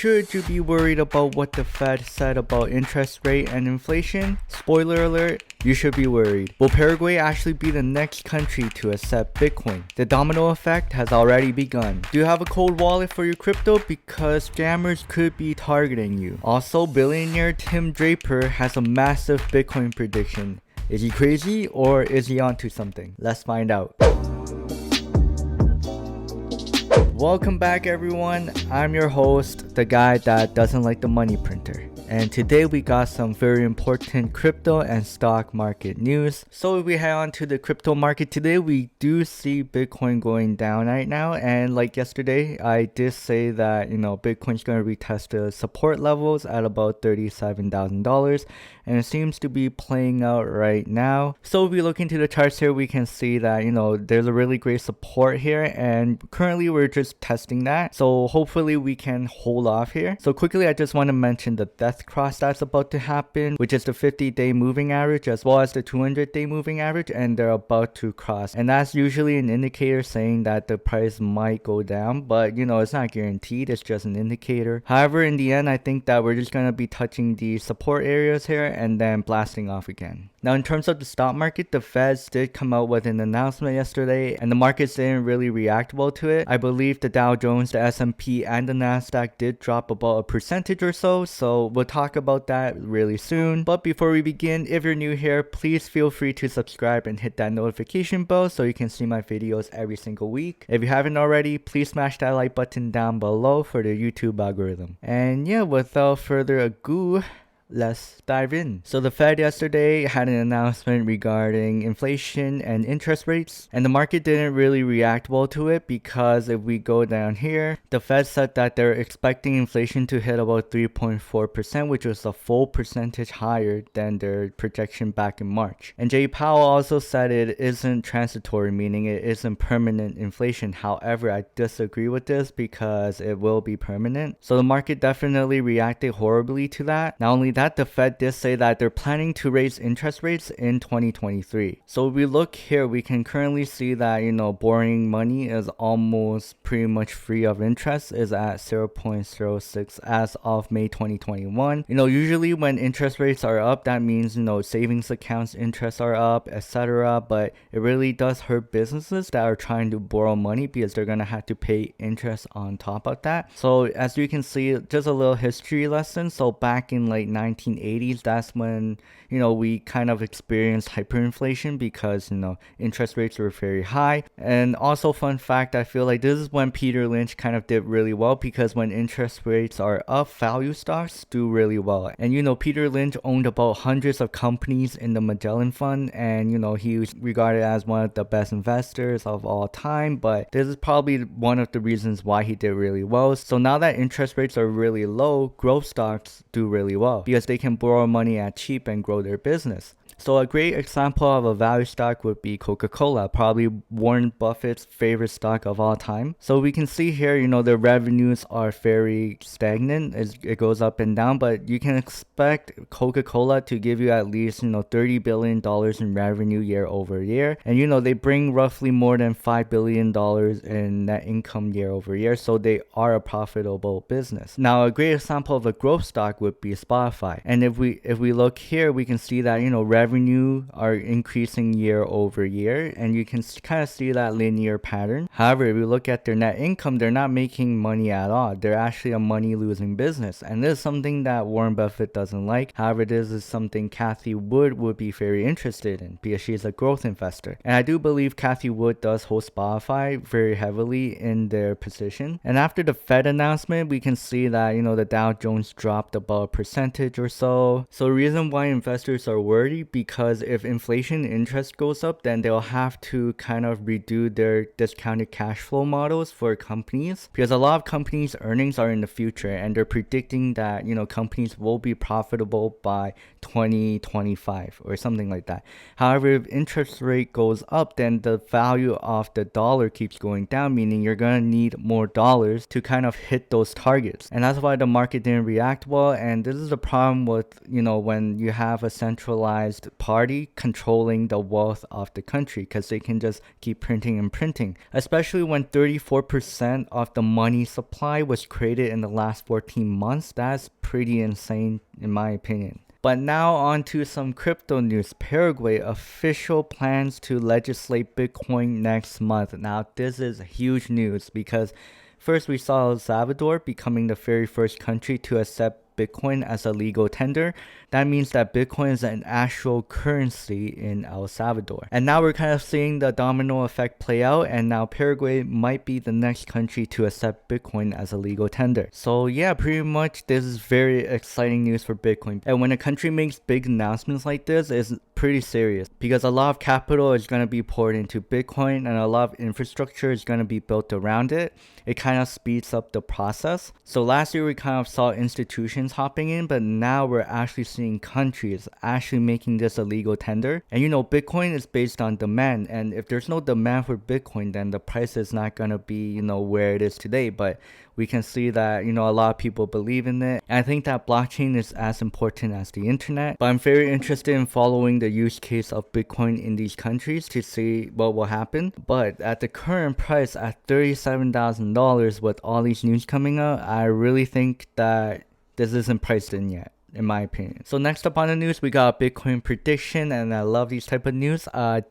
Should you be worried about what the Fed said about interest rate and inflation? Spoiler alert, you should be worried. Will Paraguay actually be the next country to accept Bitcoin? The domino effect has already begun. Do you have a cold wallet for your crypto? Because scammers could be targeting you. Also, billionaire Tim Draper has a massive Bitcoin prediction. Is he crazy or is he onto something? Let's find out. Welcome back everyone, I'm your host, the guy that doesn't like the money printer. And today we got some very important crypto and stock market news. So if we head on to the crypto market today, we do see Bitcoin going down right now. And like yesterday, I did say that, Bitcoin's going to retest the support levels at about $37,000. And it seems to be playing out right now. So if we look into the charts here, we can see that, there's a really great support here. And currently we're just testing that. So hopefully we can hold off here. So quickly, I just want to mention the death cross that's about to happen, which is the 50-day moving average as well as the 200-day moving average, and they're about to cross. And that's usually an indicator saying that the price might go down, but it's not guaranteed, it's just an indicator. However, in the end, I think that we're just going to be touching the support areas here and then blasting off again. Now, in terms of the stock market, the Feds did come out with an announcement yesterday, and the markets didn't really react well to it. I believe the Dow Jones, the S&P, and the Nasdaq did drop about 1% or so we'll talk about that really soon. But before we begin, if you're new here, please feel free to subscribe and hit that notification bell so you can see my videos every single week. If you haven't already, please smash that like button down below for the YouTube algorithm. And yeah, without further ado, let's dive in. So the Fed yesterday had an announcement regarding inflation and interest rates, and the market didn't really react well to it because if we go down here, the Fed said that they're expecting inflation to hit about 3.4%, which was a full percentage higher than their projection back in March. And Jay Powell also said it isn't transitory, meaning it isn't permanent inflation. However, I disagree with this because it will be permanent. So the market definitely reacted horribly to that. Not only that, the Fed did say that they're planning to raise interest rates in 2023. So if we look here, we can currently see that, borrowing money is almost pretty much free of interest, is at 0.06 as of May 2021. Usually when interest rates are up, that means, savings accounts interests are up, etc. But it really does hurt businesses that are trying to borrow money because they're going to have to pay interest on top of that. So as you can see, just a little history lesson. So back in like 1980s, that's when we kind of experienced hyperinflation because interest rates were very high. And also, fun fact, I feel like this is when Peter Lynch kind of did really well, because when interest rates are up, value stocks do really well. And Peter Lynch owned about hundreds of companies in the Magellan Fund, and he was regarded as one of the best investors of all time. But this is probably one of the reasons why he did really well. So now that interest rates are really low, growth stocks do really well because they can borrow money at cheap and grow their business. So a great example of a value stock would be Coca-Cola, probably Warren Buffett's favorite stock of all time. So we can see here, the revenues are very stagnant. It goes up and down, but you can expect Coca-Cola to give you at least, $30 billion in revenue year over year. And, they bring roughly more than $5 billion in net income year over year. So they are a profitable business. Now, a great example of a growth stock would be Spotify. And if we look here, we can see that, revenue are increasing year over year, and you can kind of see that linear pattern. However, if you look at their net income, they're not making money at all. They're actually a money losing business, and this is something that Warren Buffett doesn't like. However, this is something Cathie Wood would be very interested in because she's a growth investor, and I do believe Cathie Wood does hold Spotify very heavily in their position. And after the Fed announcement, we can see that the Dow Jones dropped about a percentage or so. So the reason why investors are worried, because if inflation interest goes up, then they'll have to kind of redo their discounted cash flow models for companies, because a lot of companies' earnings are in the future and they're predicting that companies will be profitable by 2025 or something like that. However, if interest rate goes up, then the value of the dollar keeps going down, meaning you're going to need more dollars to kind of hit those targets. And that's why the market didn't react well. And this is the problem with when you have a centralized centralized party controlling the wealth of the country because they can just keep printing and printing, especially when 34% of the money supply was created in the last 14 months. That's pretty insane in my opinion. But now on to some crypto news. Paraguay official plans to legislate Bitcoin next month. Now this is huge news because first we saw El Salvador becoming the very first country to accept Bitcoin as a legal tender. That means that Bitcoin is an actual currency in El Salvador. And now we're kind of seeing the domino effect play out, and now Paraguay might be the next country to accept Bitcoin as a legal tender. So yeah, pretty much this is very exciting news for Bitcoin. And when a country makes big announcements like this, it's pretty serious because a lot of capital is going to be poured into Bitcoin and a lot of infrastructure is going to be built around it. It kind of speeds up the process. So last year we kind of saw institutions hopping in, but now we're actually seeing countries actually making this a legal tender. And you know, Bitcoin is based on demand, and if there's no demand for Bitcoin, then the price is not going to be, you know, where it is today. But we can see that, you know, a lot of people believe in it. And I think that blockchain is as important as the internet. But I'm very interested in following the use case of Bitcoin in these countries to see what will happen. But at the current price at $37,000 with all these news coming out, I really think that this isn't priced in yet, in my opinion. So next up on the news, we got a Bitcoin prediction, and I love these type of news.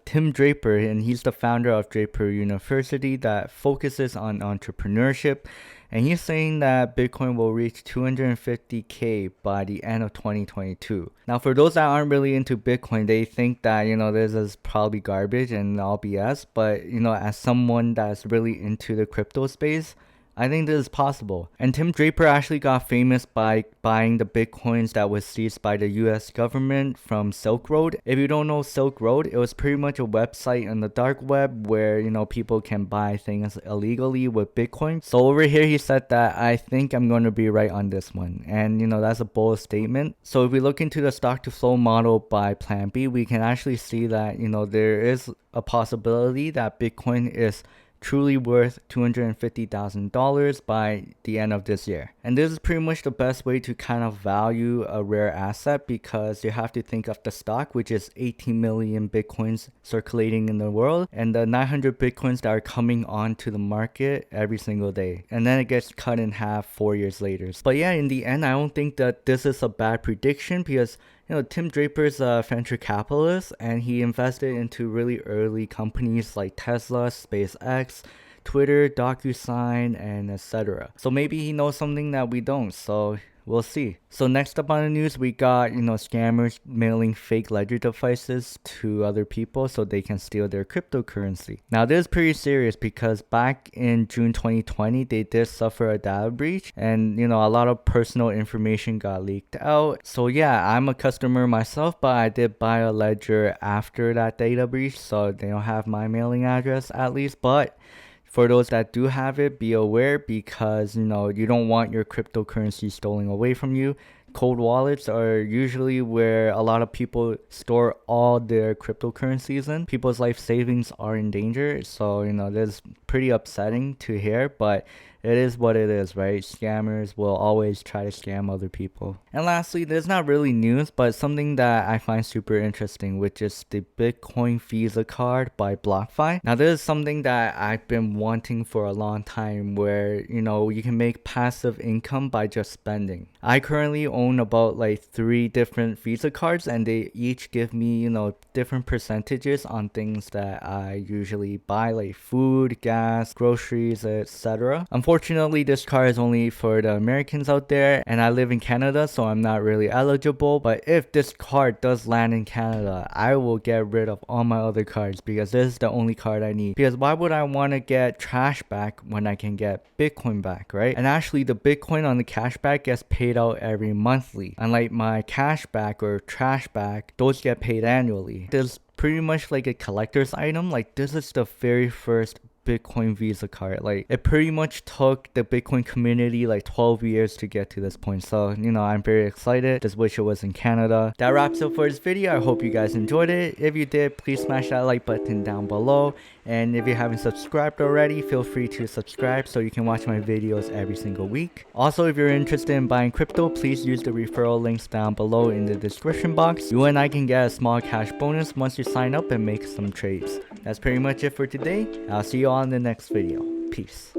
Tim Draper, and he's the founder of Draper University that focuses on entrepreneurship. And he's saying that Bitcoin will reach 250K by the end of 2022. Now, for those that aren't really into Bitcoin, they think that, you know, this is probably garbage and all BS. But, you know, as someone that's really into the crypto space, I think this is possible. And Tim Draper actually got famous by buying the Bitcoins that was seized by the US government from Silk Road. If you don't know Silk Road, it was pretty much a website on the dark web where, you know, people can buy things illegally with Bitcoin. So over here he said that I think I'm going to be right on this one. And, you know, that's a bold statement. So if we look into the stock to flow model by Plan B, we can actually see that, you know, there is a possibility that Bitcoin is truly worth $250,000 by the end of this year. And this is pretty much the best way to kind of value a rare asset because you have to think of the stock, which is 18 million Bitcoins circulating in the world, and the 900 Bitcoins that are coming onto the market every single day. And then it gets cut in half 4 years later. But yeah, in the end, I don't think that this is a bad prediction because, you know, Tim Draper's a venture capitalist and he invested into really early companies like Tesla, SpaceX, Twitter, DocuSign, and etc. So maybe he knows something that we don't, so we'll see. So next up on the news, we got, you know, scammers mailing fake ledger devices to other people so they can steal their cryptocurrency. Now this is pretty serious because back in June 2020, they did suffer a data breach and, you know, a lot of personal information got leaked out. So yeah, I'm a customer myself, but I did buy a ledger after that data breach, so they don't have my mailing address at least. But for those that do have it, be aware because, you know, you don't want your cryptocurrency stolen away from you. Cold wallets are usually where a lot of people store all their cryptocurrencies in. People's life savings are in danger. So, you know, that's pretty upsetting to hear, but it is what it is, right? Scammers will always try to scam other people. And lastly, there's not really news, but something that I find super interesting, which is the Bitcoin Visa card by BlockFi. Now, this is something that I've been wanting for a long time where, you know, you can make passive income by just spending. I currently own about like 3 different Visa cards and they each give me, you know, different percentages on things that I usually buy, like food, gas, groceries, etc. Unfortunately, this card is only for the Americans out there and I live in Canada, so I'm not really eligible. But if this card does land in Canada, I will get rid of all my other cards because this is the only card I need. Because why would I want to get trash back when I can get Bitcoin back, right? And actually the Bitcoin on the cashback gets paid out every monthly. Unlike my cashback or trash back, those get paid annually. There's pretty much like a collector's item. Like this is the very first Bitcoin Visa card. Like, it pretty much took the Bitcoin community like 12 years to get to this point. So, you know, I'm very excited. Just wish it was in Canada. That wraps up for this video. I hope you guys enjoyed it. If you did, please smash that like button down below. And if you haven't subscribed already, feel free to subscribe so you can watch my videos every single week. Also, if you're interested in buying crypto, please use the referral links down below in the description box. You and I can get a small cash bonus once you sign up and make some trades. That's pretty much it for today. I'll see you all in the next video. Peace.